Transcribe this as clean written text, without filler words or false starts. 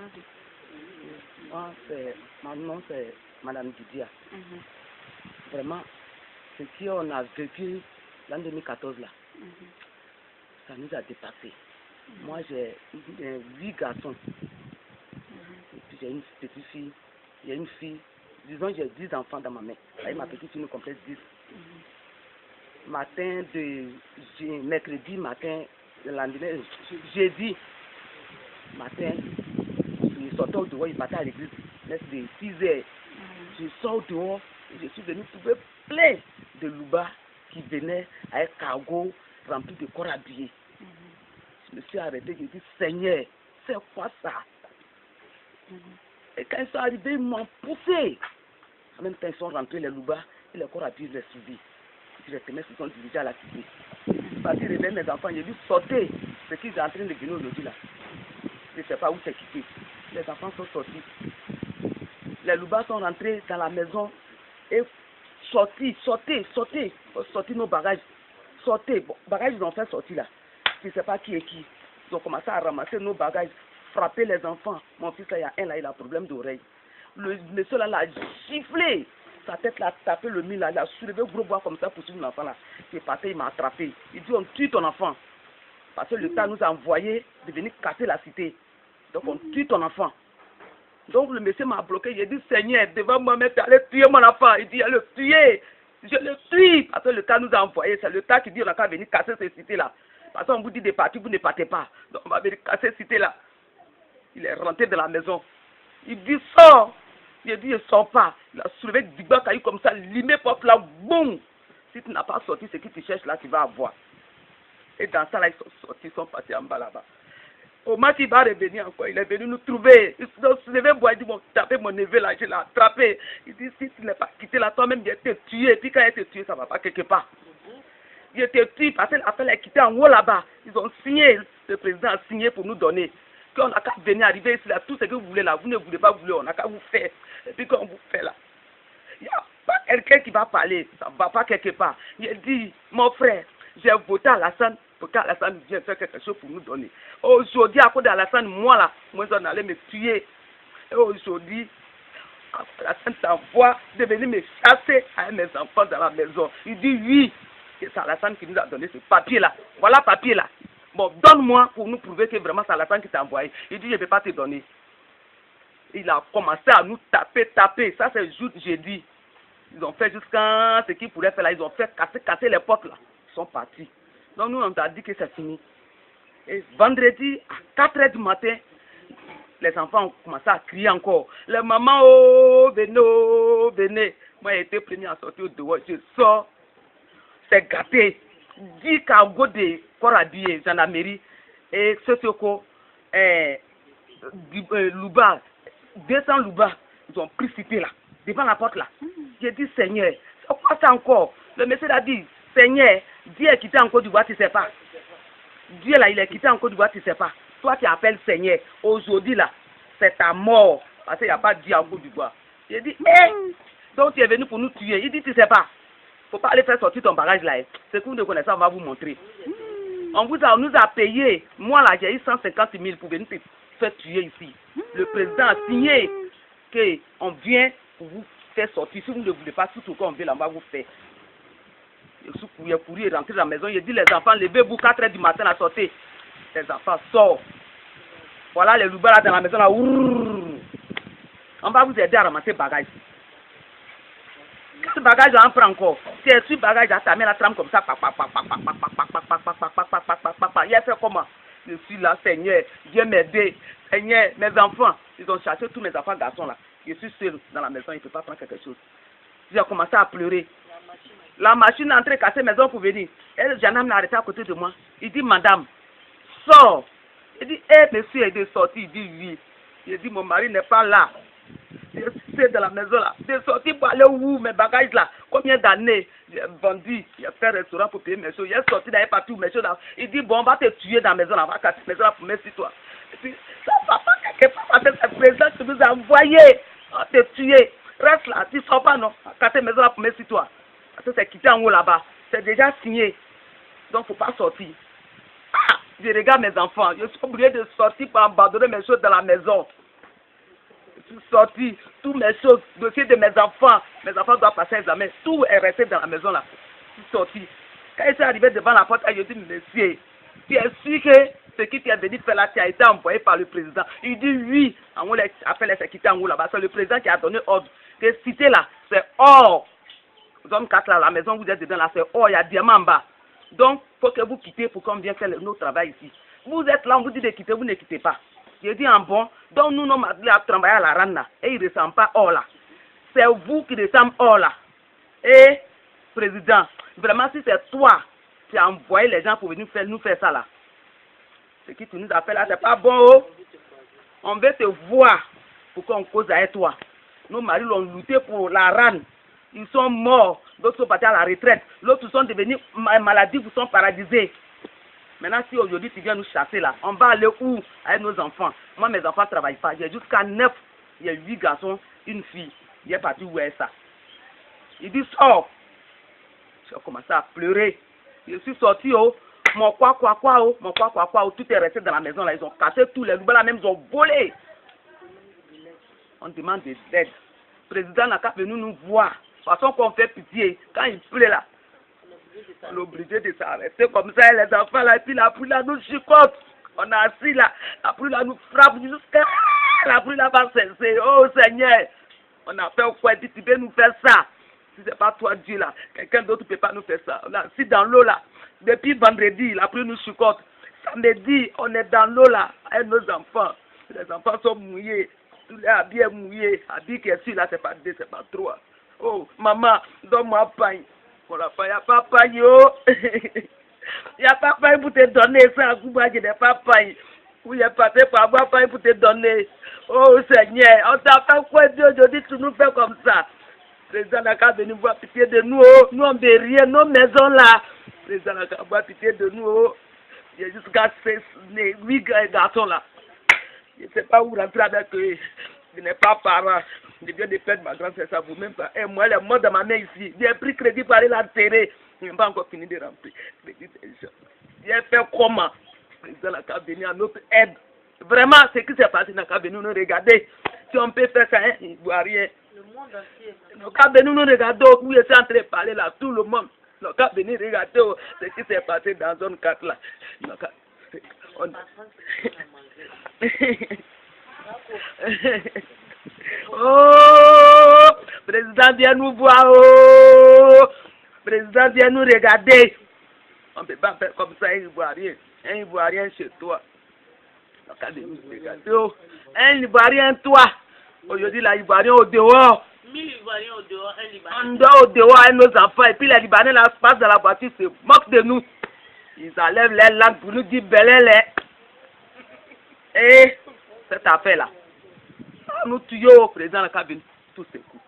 Moi, mon nom c'est Madame Didia. Vraiment, ce qu'on a vécu l'an 2014 là, ça nous a dépassé. Moi, j'ai 8 garçons. Et puis j'ai une petite fille, il y a une fille. Disons, j'ai 10 enfants dans ma main. Avec ma petite fille, nous complète 10. Matin de mercredi matin, le lendemain, jeudi matin, je sortais au dehors, il partait à l'église, de 6 heures. Je sors dehors, je suis venu trouver plein de loubas qui venaient avec cargo rempli de corps habillés. Je me suis arrêté, j'ai dit, Seigneur, c'est quoi ça? Et quand ils sont arrivés, ils m'ont poussé. En même temps, ils sont rentrés, les loubas, et les corps habillés, je les suivis. Directement, ils se sont dirigés à la cité. Je suis parti réveiller mes enfants, j'ai dit, sortez. Ce qu'ils sont en train de venir aujourd'hui là. Je ne sais pas où c'est quitté. Les enfants sont sortis. Les loubas sont rentrés dans la maison et sortis nos bagages. Sortez. Bon, bagages, ils ont fait sortir là. Je ne sais pas qui est qui. Ils ont commencé à ramasser nos bagages, frapper les enfants. Mon fils, là, il y a un là, il a un problème d'oreille. Le monsieur là, l'a giflé. Sa tête l'a tapé le mille là, il a soulevé gros bois comme ça pour suivre l'enfant là. Il est parti, il m'a attrapé. Il dit, on tue ton enfant. Parce que l'État nous a envoyé de venir casser la cité. Donc on tue ton enfant. Donc le monsieur m'a bloqué, j'ai dit, Seigneur, devant moi-même, tu allais tuer mon enfant. Il dit, il le tuer. Je le tue. Parce que l'État nous a envoyé. C'est l'État qui dit, on n'a qu'à venir casser cette cité-là. Parce qu'on vous dit de partir, vous ne partez pas. Donc on va venir casser cette cité-là. Il est rentré de la maison. Il dit, sors. Il dit, je ne sors pas. Il a soulevé du bas caillou comme ça, limé porte là, boum. Si tu n'as pas sorti ce qui te cherche là, tu vas avoir. Et dans ça là, ils sont sortis, ils sont partis en bas là-bas. Au match, il va revenir encore. Il est venu nous trouver. Ils se sont soulevés, ils dit, bon, tapez mon neveu là, je l'ai attrapé. Il dit, si tu n'es pas quitté là, toi-même, il te tué. Et puis quand il te tué, ça ne va pas quelque part. Il te tué parce que l'affaire est quittée en haut là-bas. Ils ont signé, le président a signé pour nous donner. Quand on n'a qu'à venir arriver ici là, tout ce que vous voulez là, vous ne voulez pas, on n'a qu'à vous faire. Et puis quand on vous fait là, il n'y a pas quelqu'un qui va parler, ça ne va pas quelque part. Il dit, mon frère, j'ai voté à Alassane pour qu'Alassane vienne faire quelque chose pour nous donner. Aujourd'hui, à cause d'Alassane, moi là, moi on allait me tuer. Et aujourd'hui, Alassane s'envoie de venir me chasser avec mes enfants dans la maison. Il dit oui, c'est Alassane qui nous a donné ce papier là. Voilà le papier là. Bon, donne-moi pour nous prouver que vraiment c'est Alassane qui t'a envoyé. Il dit je ne vais pas te donner. Il a commencé à nous taper. Ça c'est juste jeudi. Ils ont fait jusqu'à ce qu'ils pourraient faire là. Ils ont fait casser les portes là. Ils sont partis. Donc nous on a dit que c'est fini. Et vendredi à 4 h du matin, les enfants ont commencé à crier encore. Les mamans, oh, venez. Moi j'ai été premier à sortir au dehors. Je sors. C'est gâté. 10 cargos de corps habillés, gendarmerie et Sosoko, Louba, 200 Louba, ils ont pris cité là, devant la porte là. J'ai dit, Seigneur, c'est quoi ça encore? Le monsieur a dit, Seigneur, Dieu est quitté en Côte d'Ivoire, tu ne sais pas. Dieu là, il est quitté en Côte d'Ivoire, tu ne sais pas. Toi qui appelles Seigneur, aujourd'hui là, c'est ta mort, parce qu'il n'y a pas Dieu en Côte d'Ivoire. J'ai dit, donc tu es venu pour nous tuer. Il dit, tu ne sais pas. Il ne faut pas aller faire sortir ton bagage là. Ce que vous ne connaissez pas, on va vous montrer. On nous a payé. Moi là, j'ai eu 150 000 pour venir te faire tuer ici. Le président a signé qu'on vient pour vous faire sortir. Si vous ne voulez pas, tout qu'on veut là, on va vous faire. Il est couru et rentré dans la maison. Il a dit les enfants, levez-vous 4 h du matin à sortir. Les enfants sortent. Voilà les loubas là dans la maison là. On va vous aider à ramasser le bagage. Ce bagage là, on prend encore. Si ce bagage là, ta mère la trame comme ça. Il a fait comment? Je suis là, Seigneur, Dieu m'aide. Seigneur, mes enfants, ils ont cherché tous mes enfants garçons là. Je suis seul dans la maison, il ne peut pas prendre quelque chose. J'ai commencé à pleurer. La machine est entrée casser maison pour venir. Et le gendarme l'a arrêté à côté de moi. Il dit, madame, sors. Il dit, monsieur est sorti. Il dit, oui. Il dit, mon mari n'est pas là. Je suis dans la maison là. Je suis sorti pour aller où mes bagages là. Combien d'années j'ai vendu. J'ai fait un restaurant pour payer mes choses. J'ai sorti d'aller partout mes choses là. Il dit bon, on va te tuer dans la maison là. On va casser la maison là pour mettre sur toi. Et puis ça va pas quelque part parce que c'est le président qui nous a envoyé. On va te tuer. Reste là. Tu ne sors pas non. Casser la maison là pour mettre sur toi. Parce que c'est quitté en haut là-bas. C'est déjà signé. Donc il ne faut pas sortir. Ah! Je regarde mes enfants. Je suis obligé de sortir pour abandonner mes choses dans la maison. Je suis sorti, toutes mes choses, dossier de mes enfants doivent passer examen, tout est resté dans la maison là. Je suis sorti. Quand il s'est arrivé devant la porte, je dis, monsieur, tu es sûr que ce qui t'est venu faire là, tu as été envoyé par le président? Il dit oui. On a fait les sécurités en haut là-bas. C'est le président qui a donné ordre. Que cité là, c'est or. Zone 4 là, la maison où vous êtes dedans là, c'est or, il y a diamant en bas. Donc, il faut que vous quittez pour qu'on vienne faire notre travail ici. Vous êtes là, on vous dit de quitter, vous ne quittez pas. Je dis en bon, donc nous, nous avons travaillé à la rane là, et il ne ressemble pas or là. C'est vous qui ressemble or là. Et, président, vraiment, si c'est toi qui as envoyé les gens pour venir nous faire ça là, ce qui tu nous as fait là, c'est pas bon. Oh. On veut te voir pour qu'on cause avec toi. Nos maris l'ont lutté pour la rane. Ils sont morts, d'autres sont partis à la retraite, l'autre sont devenus maladies, vous sont paradisés. Maintenant, si aujourd'hui tu viens nous chasser là, on va aller où avec nos enfants? Moi, mes enfants ne travaillent pas. J'ai jusqu'à 9, il y a 8 garçons, une fille. Il est parti où est ça? Il dit sors. J'ai commencé à pleurer. Je suis sorti, oh, mon quoi, oh, tout est resté dans la maison là. Ils ont cassé tous les loups là, même ils ont volé. On demande de l'aide. Le président n'a qu'à venir nous voir. De toute façon, qu'on fait pitié. Quand il pleut là, on est obligé de s'arrêter comme ça. Et les enfants là, et puis la pluie là nous chicote. On a assis là, la pluie là nous frappe jusqu'à la pluie là va cesser. Oh Seigneur, on a fait quoi? Tu peux nous faire ça? Si ce n'est pas toi Dieu là, quelqu'un d'autre ne peut pas nous faire ça. On est assis dans l'eau là. Depuis vendredi, la pluie nous chicote. Samedi, on est dans l'eau là avec nos enfants. Les enfants sont mouillés. Tous les habits mouillés. Habits qui est sûr là, c'est pas 2, c'est pas 3. Oh, maman, donne-moi pain. Pour la pain, il n'y a pas pain, oh. Il n'y a pas pain pour te donner ça. Moi, je n'ai pas pain. Oui, il est passé pour avoir pain pour te donner. Oh, Seigneur, on t'a fait quoi, Dieu, aujourd'hui, tu nous fais comme ça. Le président n'a qu'à venir voir pitié de nous, oh. Nous, on ne veut rien, nos maisons là. Le président n'a qu'à voir pitié de nous, oh. Il y a jusqu'à 8 garçons là. Je ne sais pas où rentrer avec eux. Je n'ai pas parent. Je viens de perdre ma grande sœur, ça vous même pas. Et moi, elle est morte dans ma main ici. J'ai pris crédit pour aller l'enterrer. Je n'ai pas encore fini de remplir. J'ai fait comment? Le président n'a qu'à venir à notre aide. Vraiment, ce qui s'est passé n'a qu'à venir nous regarder. Si on peut faire ça, hein, il ne voit rien. Le monde entier. Il n'a qu'à venir nous regarder. Où je suis en train de parler là, tout le monde. Il n'a qu'à venir regarder ce qui s'est passé dans zone 4 là. Il n'a qu'à... Oh, président, viens nous voir. Oh, président, viens nous regarder. On ne peut pas faire comme ça, un Ivoirien. Un Ivoirien chez toi. Un Ivoirien, toi. Aujourd'hui, l'Ivoirien au dehors. 1000 Ivoiriens au dehors, un Libanais. On dort au dehors avec nos enfants. Et puis les Libanais là passent dans la voiture, se moquent de nous. Ils enlèvent les langues pour nous dire belé. Et cette affaire là, nous tuons au président de la cabine, tous ces coups.